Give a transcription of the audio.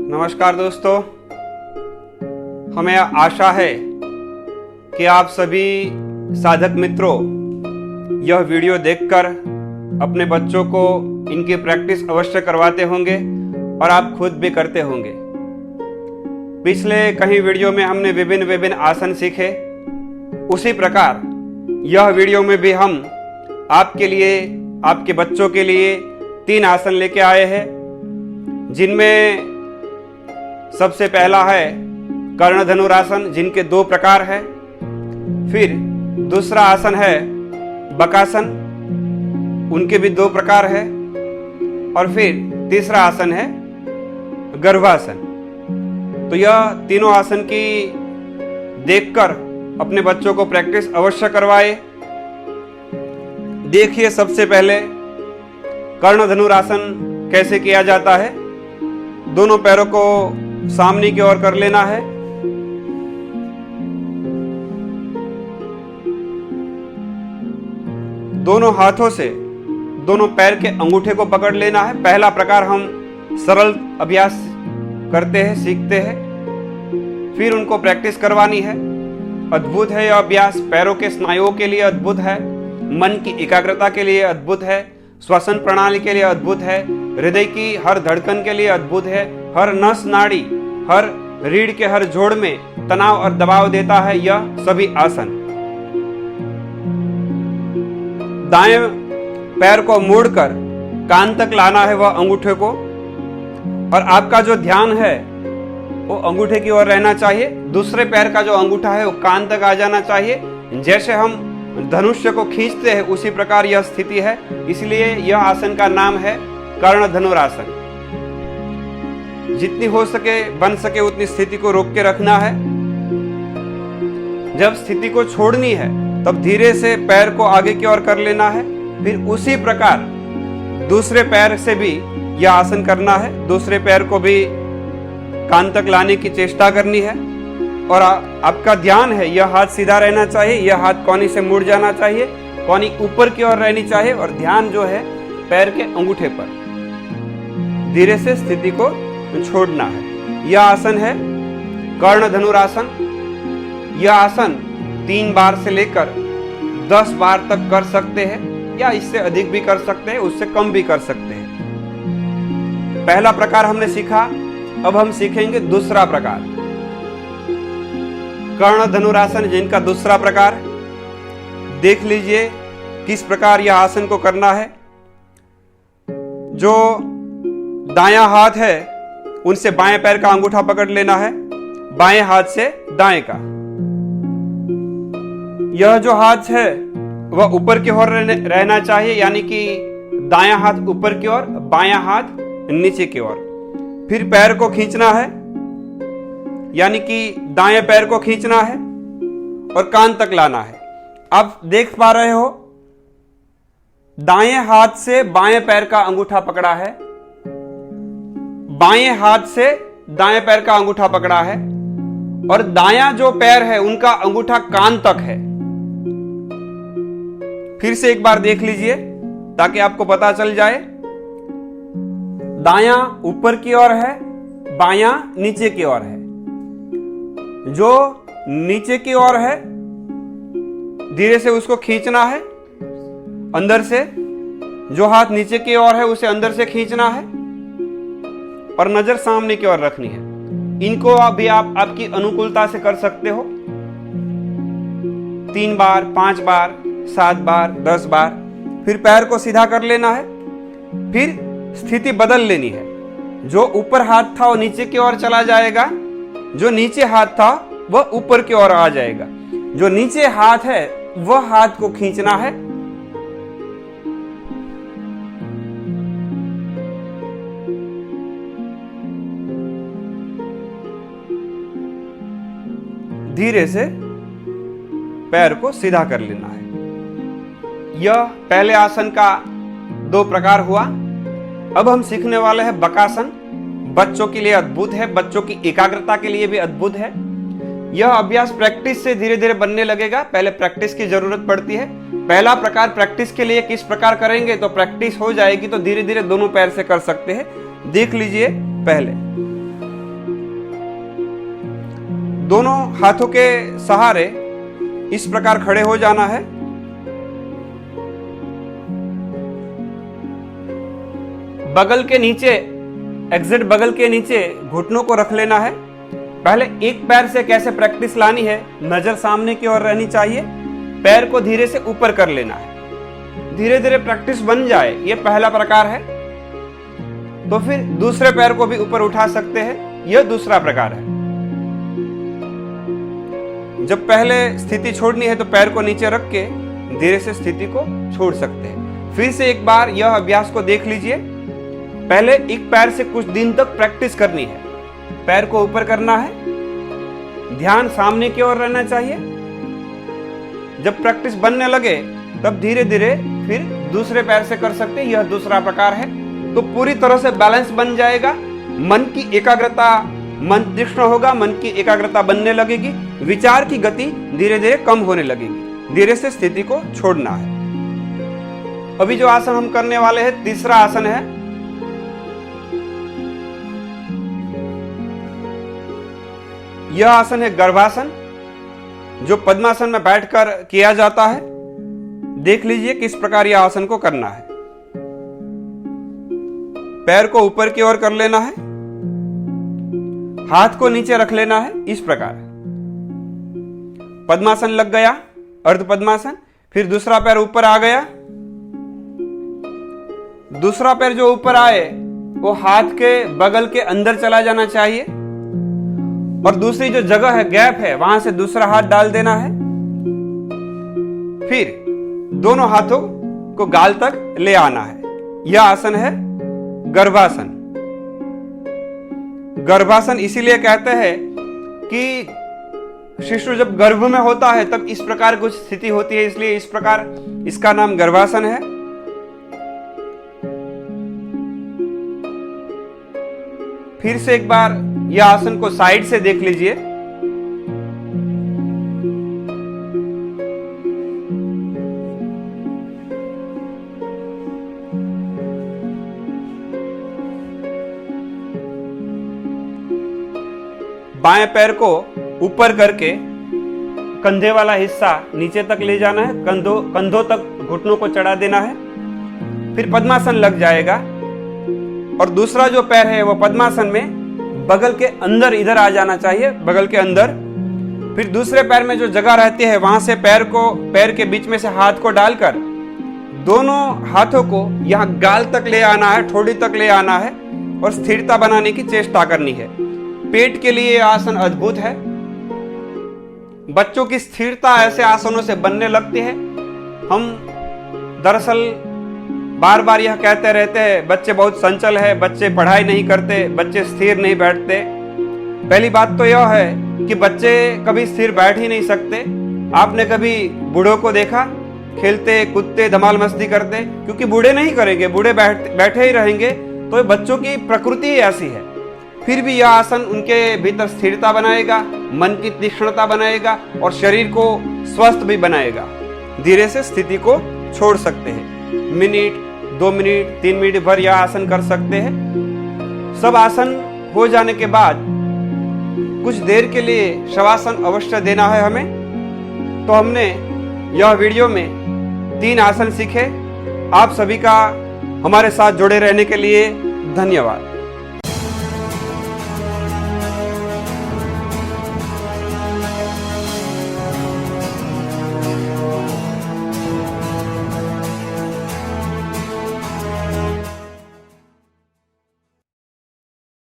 नमस्कार दोस्तों, हमें आशा है कि आप सभी साधक मित्रों यह वीडियो देखकर अपने बच्चों को इनकी प्रैक्टिस अवश्य करवाते होंगे और आप खुद भी करते होंगे। पिछले कई वीडियो में हमने विभिन्न आसन सीखे, उसी प्रकार यह वीडियो में भी हम आपके लिए, आपके बच्चों के लिए 3 आसन लेके आए हैं, जिनमें सबसे पहला है कर्ण धनुरासन, जिनके 2 प्रकार है। फिर दूसरा आसन है बकासन, उनके भी 2 प्रकार है। और फिर तीसरा आसन है गर्भासन। तो यह तीनों आसन की देखकर अपने बच्चों को प्रैक्टिस अवश्य करवाए। देखिए, सबसे पहले कर्ण धनुरासन कैसे किया जाता है। दोनों पैरों को सामने की ओर कर लेना है। दोनों हाथों से दोनों पैर के अंगूठे को पकड़ लेना है। पहला प्रकार हम सरल अभ्यास करते हैं, सीखते हैं, फिर उनको प्रैक्टिस करवानी है। अद्भुत है यह अभ्यास, पैरों के स्नायुओं के लिए अद्भुत है, मन की एकाग्रता के लिए अद्भुत है, श्वसन प्रणाली के लिए अद्भुत है, हृदय की हर धड़कन के लिए अद्भुत है, हर नस नाड़ी, हर रीढ़ के हर जोड़ में तनाव और दबाव देता है यह सभी आसन। दाएं पैर को मोड़कर कान तक लाना है वह अंगूठे को, और आपका जो ध्यान है वो अंगूठे की ओर रहना चाहिए। दूसरे पैर का जो अंगूठा है वो कान तक आ जाना चाहिए। जैसे हम धनुष्य को खींचते हैं उसी प्रकार यह स्थिति है, इसलिए यह आसन का नाम है कर्ण धनुरासन। जितनी हो सके, बन सके उतनी स्थिति को रोक के रखना है। जब स्थिति को छोड़नी है तब धीरे से पैर को आगे की ओर कर लेना है। फिर उसी प्रकार दूसरे पैर से भी यह आसन करना है। दूसरे पैर को भी कान तक लाने की चेष्टा करनी है, और आपका ध्यान है यह हाथ सीधा रहना चाहिए, यह हाथ कोहनी से मुड़ जाना चाहिए, कोहनी ऊपर की ओर रहनी चाहिए, और ध्यान जो है पैर के अंगूठे पर। धीरे से स्थिति को छोड़ना है। यह आसन है कर्ण धनुरासन। यह आसन 3 बार से लेकर 10 बार तक कर सकते हैं, या इससे अधिक भी कर सकते हैं, उससे कम भी कर सकते हैं। पहला प्रकार हमने सीखा, अब हम सीखेंगे दूसरा प्रकार कर्ण धनुरासन, जिनका दूसरा प्रकार। देख लीजिए किस प्रकार यह आसन को करना है। जो दायां हाथ है उनसे बाएं पैर का अंगूठा पकड़ लेना है, बाएं हाथ से दाएं का। यह जो हाथ है वह ऊपर की ओर रहना चाहिए, यानी कि दायां हाथ ऊपर की ओर, बायां हाथ नीचे की ओर। फिर पैर को खींचना है, यानी कि दाएं पैर को खींचना है और कान तक लाना है। आप देख पा रहे हो, दाएं हाथ से बाएं पैर का अंगूठा पकड़ा है, बाएं हाथ से दाएं पैर का अंगूठा पकड़ा है, और दायां जो पैर है उनका अंगूठा कान तक है। फिर से एक बार देख लीजिए ताकि आपको पता चल जाए। दायां ऊपर की ओर है, बायां नीचे की ओर है। जो नीचे की ओर है धीरे से उसको खींचना है अंदर से। जो हाथ नीचे की ओर है उसे अंदर से खींचना है और नजर सामने की ओर रखनी है। इनको अभी आप आपकी अनुकूलता से कर सकते हो। 3 बार, 5 बार, 7 बार, 10 बार। फिर पैर को सीधा कर लेना है। फिर स्थिति बदल लेनी है। जो ऊपर हाथ था वो नीचे की ओर चला जाएगा, जो नीचे हाथ था वह ऊपर की ओर आ जाएगा। जो नीचे हाथ है वह हाथ को खींचना है, धीरे से पैर को सीधा कर लेना है। यह पहले आसन का 2 प्रकार हुआ। अब हम सीखने वाले हैं बकासन। बच्चों के लिए अद्भुत है, बच्चों की एकाग्रता के लिए भी अद्भुत है। यह अभ्यास प्रैक्टिस से धीरे धीरे बनने लगेगा। पहले प्रैक्टिस की जरूरत पड़ती है। पहला प्रकार प्रैक्टिस के लिए किस प्रकार करेंगे तो प्रैक्टिस हो जाएगी तो धीरे धीरे दोनों पैर से कर सकते हैं। देख लीजिए पहले दोनों हाथों के सहारे इस प्रकार खड़े हो जाना है। बगल के नीचे, एग्जिट बगल के नीचे घुटनों को रख लेना है। पहले एक पैर से कैसे प्रैक्टिस लानी है, नजर सामने की ओर रहनी चाहिए, पैर को धीरे से ऊपर कर लेना है। धीरे धीरे प्रैक्टिस बन जाए, यह पहला प्रकार है। तो फिर दूसरे पैर को भी ऊपर उठा सकते हैं, यह दूसरा प्रकार है। जब पहले स्थिति छोड़नी है तो पैर को नीचे रख के धीरे से स्थिति को छोड़ सकते हैं। फिर से एक बार यह अभ्यास को देख लीजिए। पहले एक पैर से कुछ दिन तक प्रैक्टिस करनी है। पैर को ऊपर करना है, ध्यान सामने की ओर रहना चाहिए। जब प्रैक्टिस बनने लगे तब धीरे धीरे फिर दूसरे पैर से कर सकते हैं, यह दूसरा प्रकार है। तो पूरी तरह से बैलेंस बन जाएगा। मन की एकाग्रता, मन तीक्ष्ण होगा, मन की एकाग्रता बनने लगेगी, विचार की गति धीरे धीरे कम होने लगेगी। धीरे से स्थिति को छोड़ना है। अभी जो आसन हम करने वाले हैं, तीसरा आसन है। यह आसन है गर्भासन, जो पद्मासन में बैठकर किया जाता है। देख लीजिए किस प्रकार यह आसन को करना है। पैर को ऊपर की ओर कर लेना है, हाथ को नीचे रख लेना है इस प्रकार। पद्मासन लग गया, अर्ध पद्मासन। फिर दूसरा पैर ऊपर आ गया। दूसरा पैर जो ऊपर आए वो हाथ के बगल के अंदर चला जाना चाहिए, और दूसरी जो जगह है, गैप है, वहां से दूसरा हाथ डाल देना है। फिर दोनों हाथों को गाल तक ले आना है। यह आसन है गर्भासन। गर्भासन इसीलिए कहते हैं कि शिशु जब गर्भ में होता है तब इस प्रकार कुछ स्थिति होती है, इसलिए इस प्रकार इसका नाम गर्भासन है। फिर से एक बार यह आसन को साइड से देख लीजिए। बाएं पैर को ऊपर करके कंधे वाला हिस्सा नीचे तक ले जाना है, कंधों तक घुटनों को चढ़ा देना है। फिर पद्मासन लग जाएगा। और दूसरा जो पैर है वो पद्मासन में बगल के अंदर इधर आ जाना चाहिए, बगल के अंदर। फिर दूसरे पैर में जो जगह रहती है वहां से पैर के बीच में से हाथ को डालकर दोनों हाथों को यहां गाल तक ले आना है, ठोड़ी तक ले आना है, और स्थिरता बनाने की चेष्टा करनी है। पेट के लिए यह आसन अद्भुत है। बच्चों की स्थिरता ऐसे आसनों से बनने लगती है। हम दरअसल बार बार यह कहते रहते हैं बच्चे बहुत चंचल है, बच्चे पढ़ाई नहीं करते, बच्चे स्थिर नहीं बैठते। पहली बात तो यह है कि बच्चे कभी स्थिर बैठ ही नहीं सकते। आपने कभी बूढ़ों को देखा खेलते कूदते धमाल मस्ती करते? क्योंकि बूढ़े नहीं करेंगे, बूढ़े बैठे ही रहेंगे। तो बच्चों की प्रकृति ऐसी है। फिर भी यह आसन उनके भीतर स्थिरता बनाएगा, मन की तीक्ष्णता बनाएगा और शरीर को स्वस्थ भी बनाएगा। धीरे से स्थिति को छोड़ सकते हैं। मिनट, 2 मिनट, 3 मिनट भर यह आसन कर सकते हैं। सब आसन हो जाने के बाद कुछ देर के लिए शवासन अवश्य देना है हमें। तो हमने यह वीडियो में 3 आसन सीखे। आप सभी का हमारे साथ जुड़े रहने के लिए धन्यवाद।